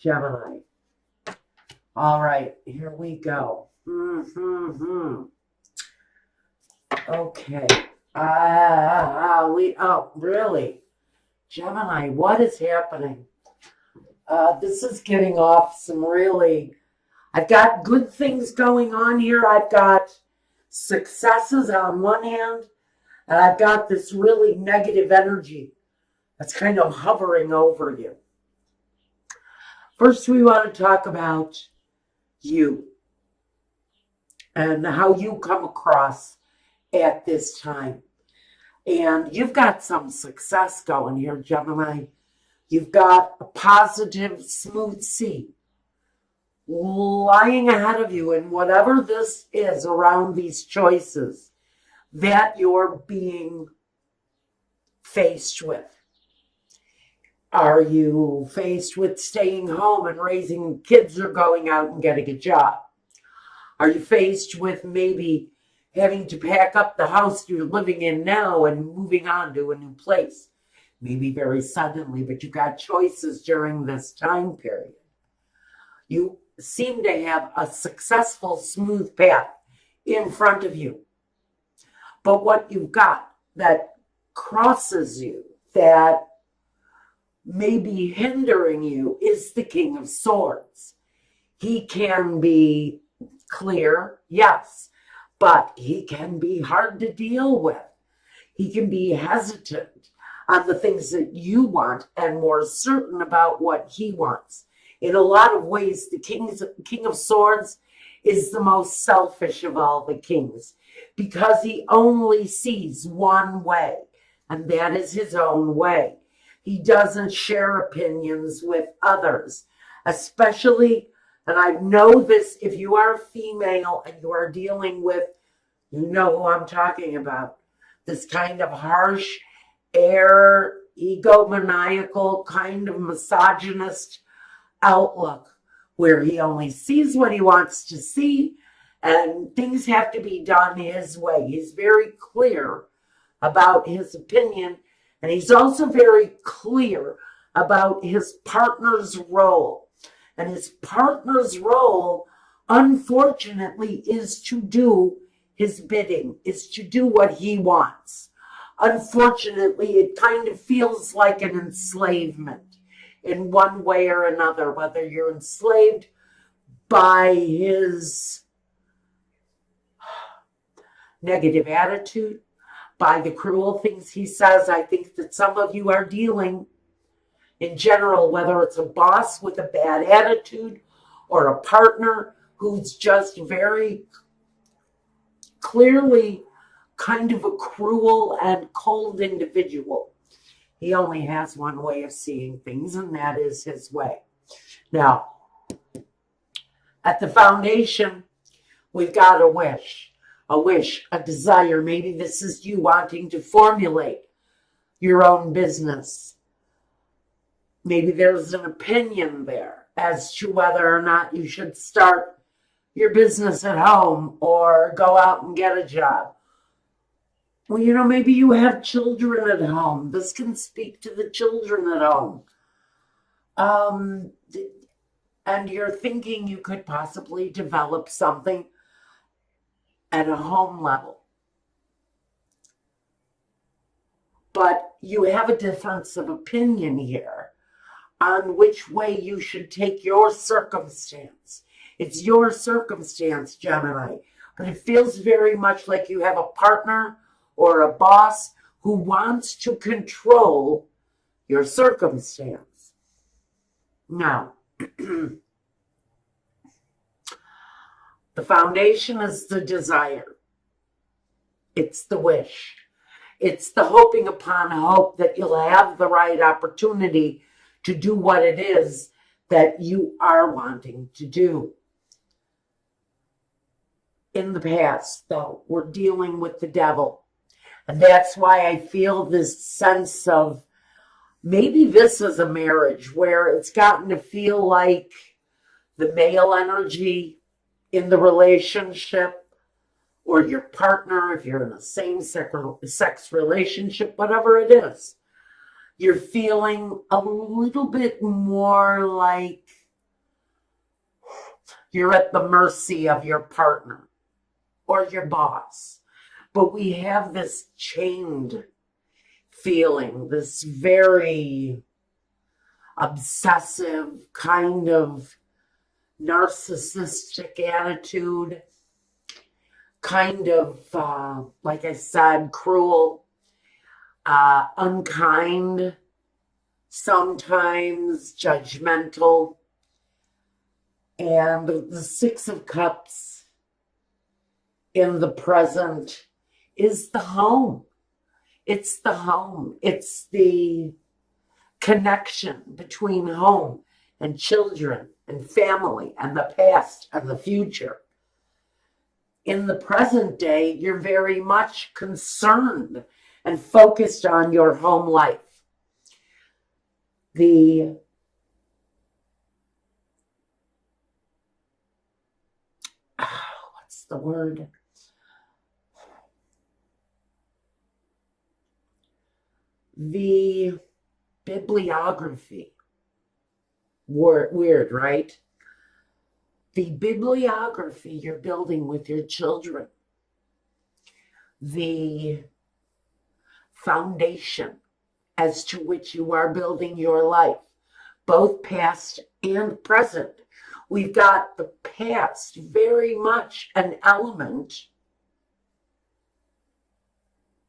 Gemini. All right, here we go. Okay. Really? Gemini, what is happening? This is getting off some really, I've got good things going on here. I've got successes on one hand, and I've got this really negative energy that's kind of hovering over you. First, we want to talk about you and how you come across at this time. And you've got some success going here, Gemini. You've got a positive, smooth sea lying ahead of you, and whatever this is around these choices that you're being faced with. Are you faced with staying home and raising kids or going out and getting a job? Are you faced with maybe having to pack up the house you're living in now and moving on to a new place? Maybe very suddenly, but you got choices during this time period. You seem to have a successful, smooth path in front of you. But what you've got that crosses you, that may be hindering you, is the King of Swords. He can be clear, yes, but he can be hard to deal with. He can be hesitant on the things that you want and more certain about what he wants. In a lot of ways, the King of Swords is the most selfish of all the kings because he only sees one way, and that is his own way. He doesn't share opinions with others, especially, and I know this, if you are a female and you are dealing with, you know who I'm talking about, this kind of harsh, egomaniacal, kind of misogynist outlook where he only sees what he wants to see and things have to be done his way. He's very clear about his opinion, and he's also very clear about his partner's role. And his partner's role, unfortunately, is to do his bidding, is to do what he wants. Unfortunately, it kind of feels like an enslavement in one way or another, whether you're enslaved by his negative attitude, by the cruel things he says. I think that some of you are dealing in general, whether it's a boss with a bad attitude or a partner who's just very clearly kind of a cruel and cold individual. He only has one way of seeing things, and that is his way. Now, at the foundation, we've got a wish, a desire. Maybe this is you wanting to formulate your own business. Maybe there's an opinion there as to whether or not you should start your business at home or go out and get a job. Well, maybe you have children at home. This can speak to the children at home. And you're thinking you could possibly develop something at a home level. But you have a difference of opinion here on which way you should take your circumstance. It's your circumstance, Gemini, but it feels very much like you have a partner or a boss who wants to control your circumstance. Now, the foundation is the desire. It's the wish. It's the hoping upon hope that you'll have the right opportunity to do what it is that you are wanting to do. In the past, though, we're dealing with the devil. And that's why I feel this sense of maybe this is a marriage where it's gotten to feel like the male energy in the relationship, or your partner, if you're in a same-sex relationship, whatever it is, you're feeling a little bit more like You're at the mercy of your partner or your boss. But we have this chained feeling, this very obsessive kind of narcissistic attitude, kind of, like I said, cruel, unkind, sometimes judgmental. And the Six of Cups in the present is the home. It's the home. It's the connection between home and children and family and the past and the future. In the present day, you're very much concerned and focused on your home life. What's the word? The bibliography. Weird, right? The bibliography you're building with your children. The foundation as to which you are building your life, both past and present. We've got the past very much an element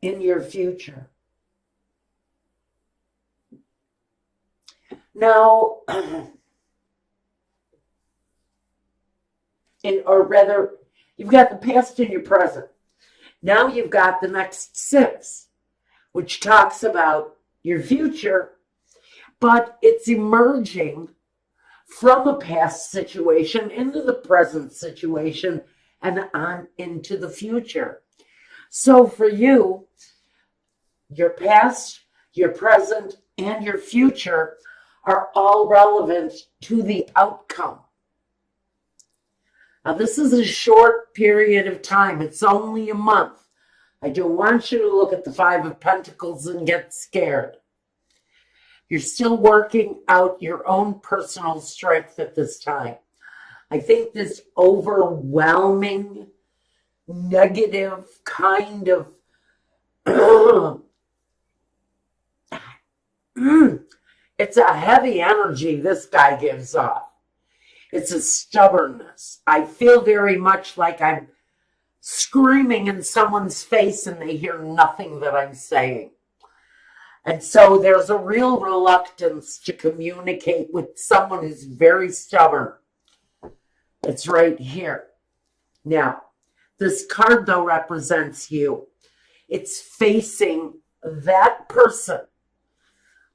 in your future. Now, or rather, you've got the past and your present. Now you've got the next six, which talks about your future, but it's emerging from a past situation into the present situation and on into the future. So for you, your past, your present, and your future are all relevant to the outcome. Now, this is a short period of time. It's only a month. I don't want you to look at the Five of Pentacles and get scared. You're still working out your own personal strength at this time. I think this overwhelming, negative kind of it's a heavy energy this guy gives off. It's a stubbornness. I feel very much like I'm screaming in someone's face and they hear nothing that I'm saying. And so there's a real reluctance to communicate with someone who's very stubborn. It's right here. Now, this card, though, represents you. It's facing that person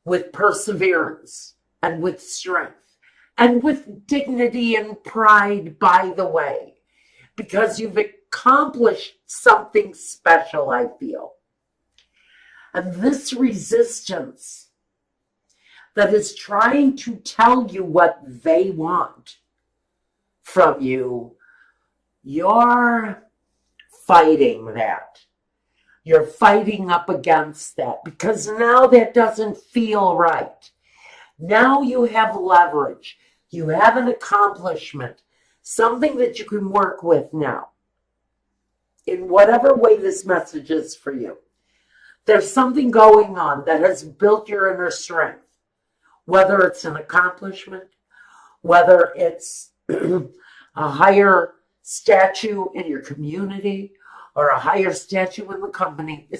with perseverance and with strength and with dignity and pride, by the way, because you've accomplished something special, I feel. And this resistance that is trying to tell you what they want from you, you're fighting that. You're fighting up against that because now that doesn't feel right. Now you have leverage. You have an accomplishment, something that you can work with now in whatever way this message is for you. There's something going on that has built your inner strength, whether it's an accomplishment, whether it's a higher statue in your community or a higher statue in the company, the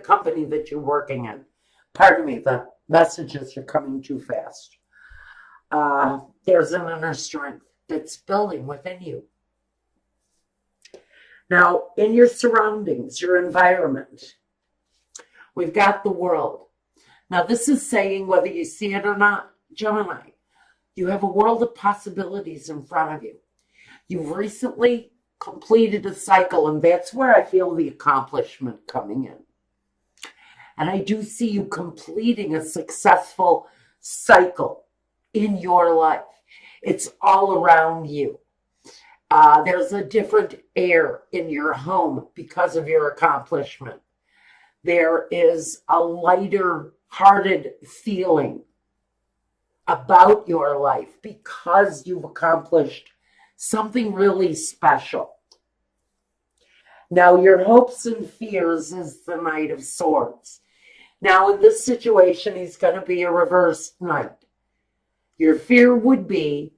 company that you're working in. Pardon me, the messages are coming too fast. There's an inner strength that's building within you. Now, in your surroundings, your environment, we've got the world. Now, this is saying, whether you see it or not, Gemini, you have a world of possibilities in front of you. You've recently completed a cycle, and that's where I feel the accomplishment coming in. And I do see you completing a successful cycle in your life. It's all around you. There's a different air in your home because of your accomplishment. There is a lighter-hearted feeling about your life because you've accomplished something really special. Now, your hopes and fears is the Knight of Swords. Now, in this situation, he's going to be a reversed knight. Your fear would be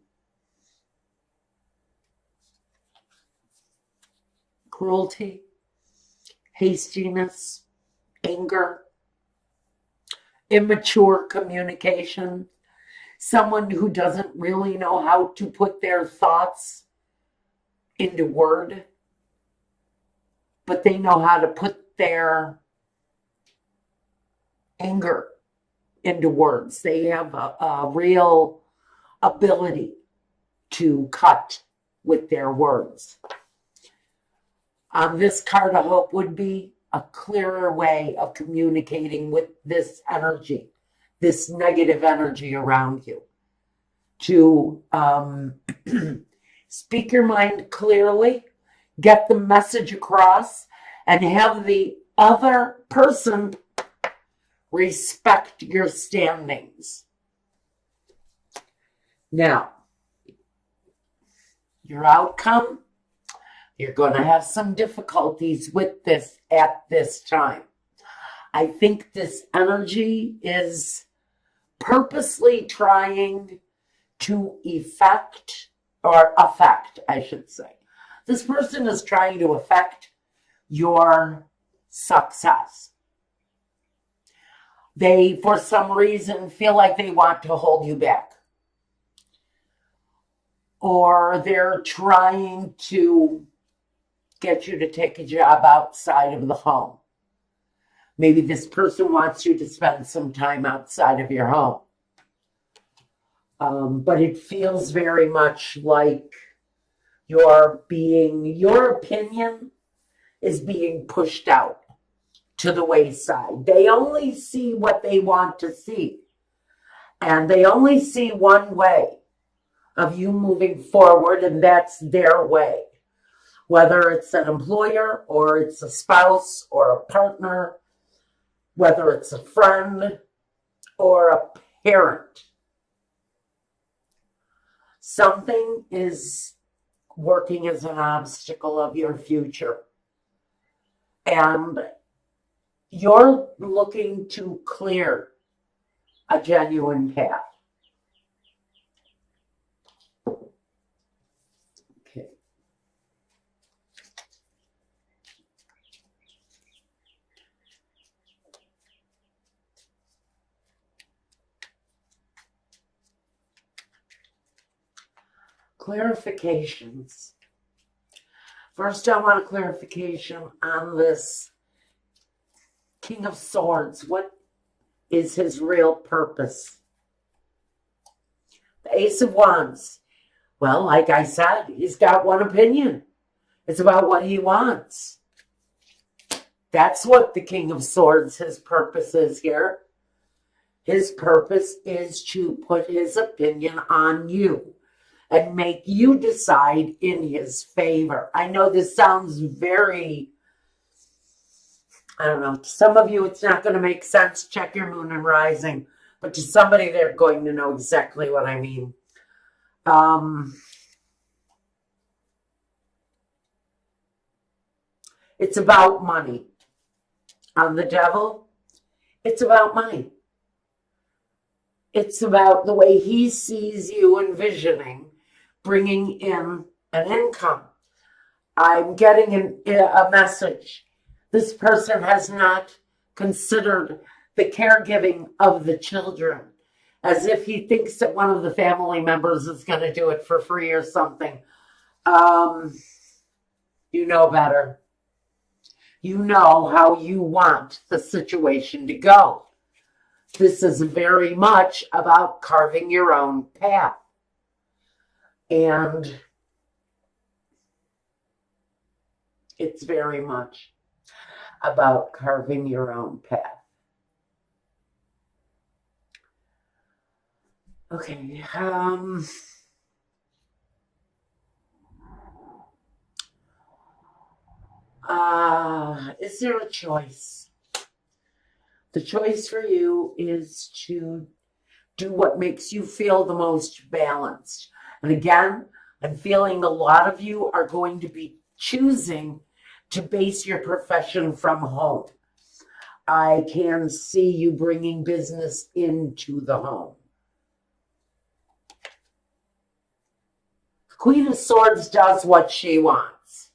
cruelty, hastiness, anger, immature communication, someone who doesn't really know how to put their thoughts into word, but they know how to put their anger into words. They have a real ability to cut with their words. This card of hope would be a clearer way of communicating with this energy, this negative energy around you. To speak your mind clearly, get the message across, and have the other person respect your standings. Now, your outcome, you're going to have some difficulties with this at this time. I think this energy is purposely trying to affect, I should say. This person is trying to affect your success. They, for some reason, feel like they want to hold you back. Or they're trying to get you to take a job outside of the home. Maybe this person wants you to spend some time outside of your home. But it feels very much like your opinion is being pushed out to the wayside. They only see what they want to see. And they only see one way of you moving forward, and that's their way. Whether it's an employer or it's a spouse or a partner, whether it's a friend or a parent. Something is working as an obstacle of your future. And you're looking to clear a genuine path. Okay. Clarifications. First, I want a clarification on this King of Swords. What is his real purpose? The Ace of Wands. Well, like I said, he's got one opinion. It's about what he wants. That's what the King of Swords, his purpose is here. His purpose is to put his opinion on you and make you decide in his favor. I know this sounds very, I don't know, to some of you it's not going to make sense. Check your moon and rising. But to somebody, they're going to know exactly what I mean. It's about money. On the Devil, it's about money. It's about the way he sees you envisioning bringing in an income. I'm getting a message. This person has not considered the caregiving of the children, as if he thinks that one of the family members is going to do it for free or something. You know better. You know how you want the situation to go. This is very much about carving your own path. And it's very much about carving your own path. Okay. Is there a choice? The choice for you is to Do what makes you feel the most balanced. And again, I'm feeling a lot of you are going to be choosing to base your profession from home. I can see you bringing business into the home. Queen of Swords does what she wants.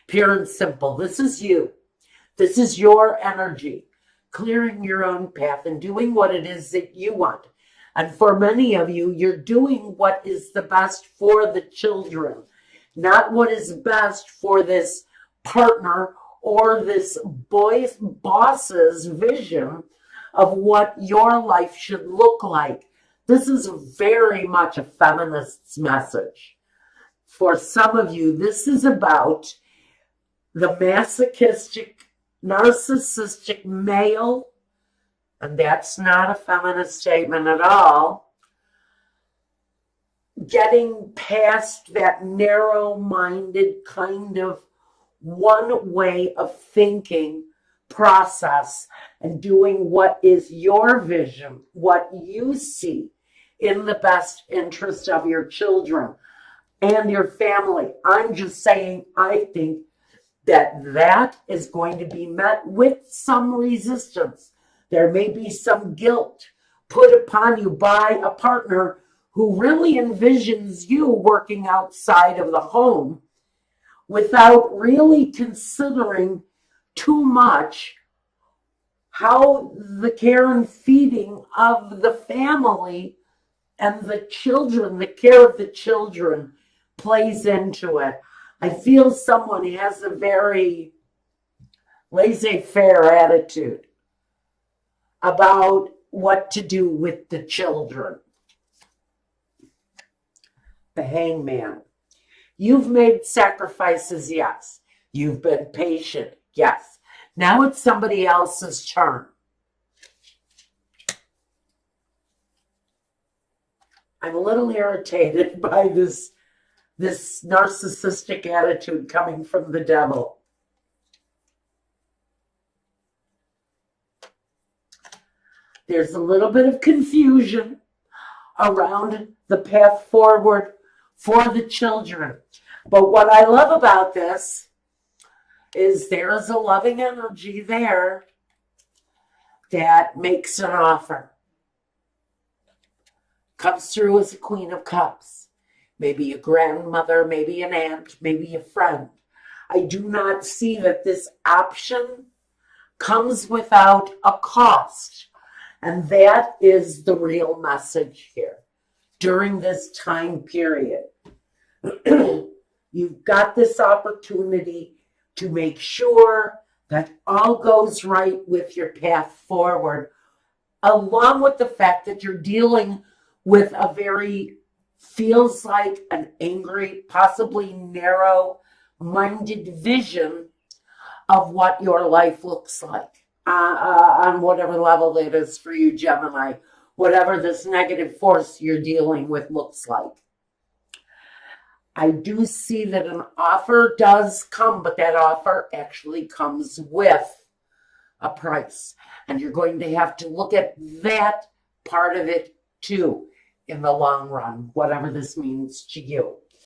Pure and simple. This is you. This is your energy, clearing your own path and doing what it is that you want. And for many of you, you're doing what is the best for the children, not what is best for this partner or this boss's vision of what your life should look like. This is very much a feminist's message. For some of you, this is about the masochistic, narcissistic male, and that's not a feminist statement at all, getting past that narrow-minded kind of one way of thinking process and doing what is your vision, what you see in the best interest of your children and your family. I'm just saying, I think that is going to be met with some resistance. There may be some guilt put upon you by a partner who really envisions you working outside of the home without really considering too much how the care and feeding of the family and the children, the care of the children plays into it. I feel someone has a very laissez-faire attitude about what to do with the children. The Hangman. You've made sacrifices, yes. You've been patient, yes. Now it's somebody else's turn. I'm a little irritated by this narcissistic attitude coming from the devil. There's a little bit of confusion around the path forward for the children. But what I love about this is there is a loving energy there that makes an offer. Comes through as a Queen of Cups. Maybe a grandmother, maybe an aunt, maybe a friend. I do not see that this option comes without a cost. And that is the real message here during this time period. You've got this opportunity to make sure that all goes right with your path forward, along with the fact that you're dealing with a very, feels like an angry, possibly narrow-minded vision of what your life looks like on whatever level it is for you, Gemini, whatever this negative force you're dealing with looks like. I do see that an offer does come, but that offer actually comes with a price. And you're going to have to look at that part of it too in the long run, whatever this means to you.